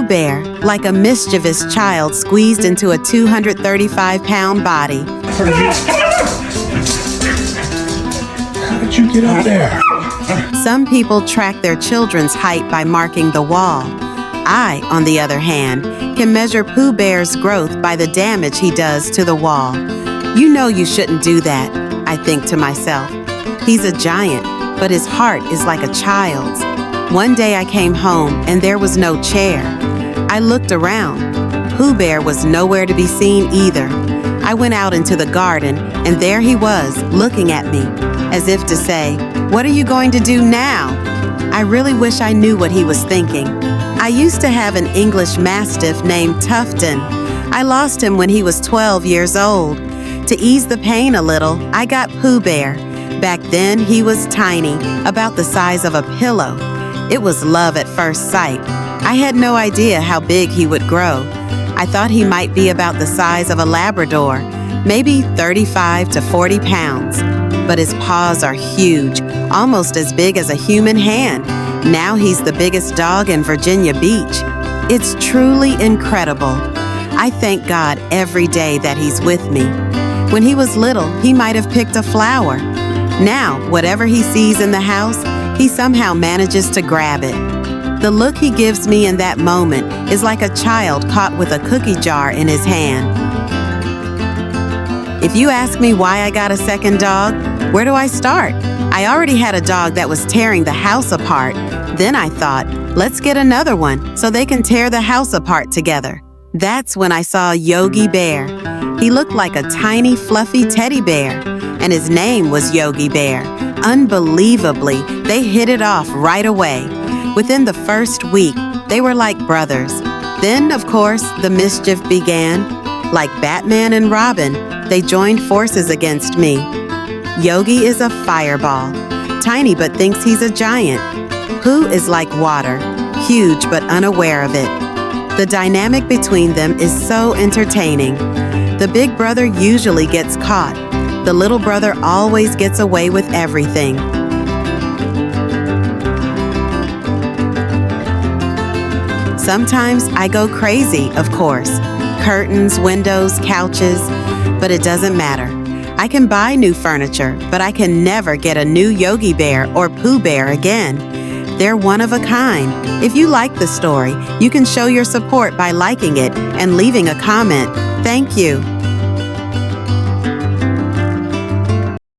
Pooh Bear, like a mischievous child squeezed into a 235-pound body. How did you get up there? Some people track their children's height by marking the wall. I, on the other hand, can measure Pooh Bear's growth by the damage he does to the wall. You know you shouldn't do that, I think to myself. He's a giant, but his heart is like a child's. One day I came home and there was no chair. I looked around. Pooh Bear was nowhere to be seen either. I went out into the garden and there he was, looking at me, as if to say, "What are you going to do now?" I really wish I knew what he was thinking. I used to have an English Mastiff named Tufton. I lost him when he was 12 years old. To ease the pain a little, I got Pooh Bear. Back then, he was tiny, about the size of a pillow. It was love at first sight. I had no idea how big he would grow. I thought he might be about the size of a Labrador, maybe 35 to 40 pounds. But his paws are huge, almost as big as a human hand. Now he's the biggest dog in Virginia Beach. It's truly incredible. I thank God every day that he's with me. When he was little, he might have picked a flower. Now, whatever he sees in the house, he somehow manages to grab it. The look he gives me in that moment is like a child caught with a cookie jar in his hand. If you ask me why I got a second dog, where do I start? I already had a dog that was tearing the house apart. Then I thought, let's get another one so they can tear the house apart together. That's when I saw Yogi Bear. He looked like a tiny, fluffy teddy bear, and his name was Yogi Bear. Unbelievably, they hit it off right away. Within the first week, they were like brothers. Then, of course, the mischief began. Like Batman and Robin, they joined forces against me. Yogi is a fireball, tiny but thinks he's a giant. Pooh is like water, huge but unaware of it. The dynamic between them is so entertaining. The big brother usually gets caught. The little brother always gets away with everything. Sometimes I go crazy, of course. Curtains, windows, couches, but it doesn't matter. I can buy new furniture, but I can never get a new Yogi Bear or Pooh Bear again. They're one of a kind. If you like the story, you can show your support by liking it and leaving a comment. Thank you.